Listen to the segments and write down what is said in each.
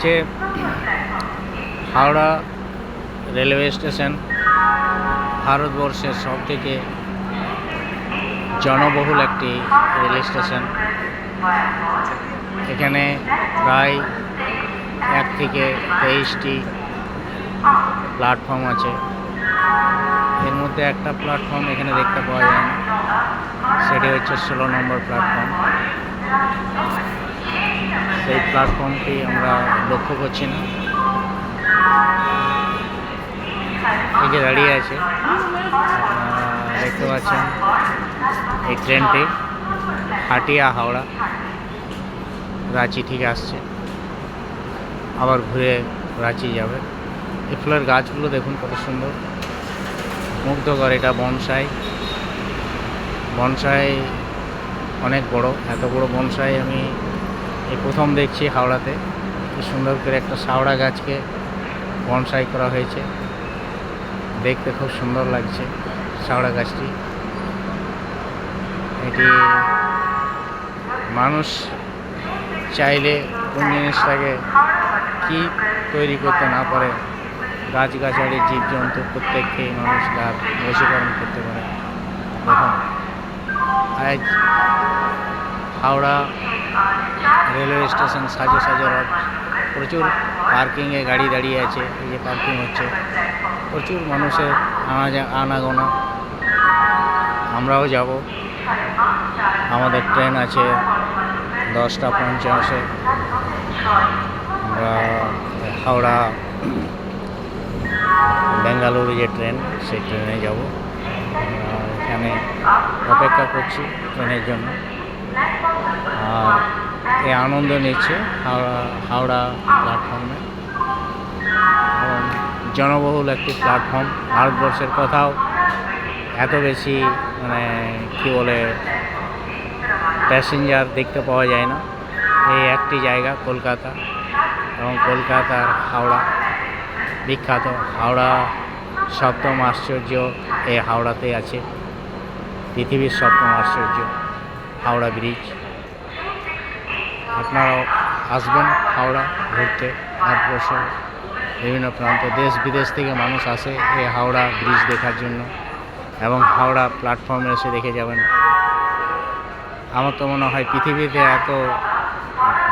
হচ্ছে Howrah railway station ভারতবর্ষের সবথেকে জনবহুল একটি রেল স্টেশন। এখানে প্রায় 1 থেকে 23টি প্ল্যাটফর্ম আছে। এর মধ্যে একটা প্ল্যাটফর্ম এখানে দেখতে পাওয়া যায় না, সেটি হচ্ছে 16 নম্বর প্ল্যাটফর্ম। সেই প্ল্যাটফর্মটি আমরা লক্ষ্য করছি না। এই যে দাঁড়িয়ে আছে দেখতে পাচ্ছেন, এই ট্রেনটি হাটিয়া হাওড়া রাঁচি থেকে আসছে, আবার ঘুরে রাঁচি যাবে। এই ফুলের গাছগুলো দেখুন কত সুন্দর, মুগ্ধকর। এটা বনসাই অনেক বড়। এত বড় বনসাই আমি এই প্রথম দেখছি হাওড়াতে। কি সুন্দর করে একটা শাওড়া গাছকে বনসাই করা হয়েছে, দেখতে খুব সুন্দর লাগছে শাওড়া গাছটি। এটি মানুষ চাইলে কোন জিনিসটাকে কি তৈরি করতে না পারে, গাছগাছালি জীবজন্তু প্রত্যেককেই মানুষ তার বশীকরণ করতে পারে। দেখুন, আজ হাওড়া রেলওয়ে স্টেশন সাজো সাজো রথ, প্রচুর পার্কিংয়ে গাড়ি দাঁড়িয়ে আছে। এই যে পার্কিং হচ্ছে, প্রচুর মানুষের আনাগোনা। আমরাও যাব, আমাদের ট্রেন আছে 10টা 50-এ। আমরা হাওড়া বেঙ্গালুরু যে ট্রেন, সেই ট্রেনে যাব। এখানে অপেক্ষা করছি ট্রেনের জন্য, আর এই আনন্দ নিচ্ছে হাওড়া প্ল্যাটফর্মে। এবং জনবহুল একটি প্ল্যাটফর্ম। ভারতবর্ষের কোথাও এত বেশি কি বলে প্যাসেঞ্জার দেখতে পাওয়া যায় না। এই একটি জায়গা কলকাতা, এবং কলকাতার হাওড়া বিখ্যাত। হাওড়া সপ্তম আশ্চর্য এই হাওড়াতে আছে, পৃথিবীর সপ্তম আশ্চর্য হাওড়া ব্রিজ। আপনারাও আসবেন হাওড়া ঘুরতে। ভারতবর্ষের বিভিন্ন প্রান্ত, দেশ বিদেশ থেকে মানুষ আসে এই হাওড়া ব্রিজ দেখার জন্য, এবং হাওড়া প্ল্যাটফর্মে এসে দেখে যাবেন। আমার তো মনে হয় পৃথিবীতে এত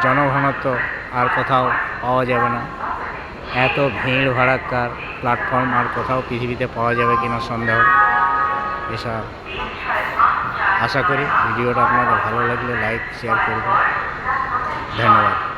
জনঘনত্ব আর কোথাও পাওয়া যাবে না। এত ভিড় ভাড়াক্কার প্ল্যাটফর্ম আর কোথাও পৃথিবীতে পাওয়া যাবে কিনা সন্দেহ। এসব আশা করি ভিডিওটা আপনাদের ভালো লাগলে লাইক শেয়ার করবেন। ধন্যবাদ।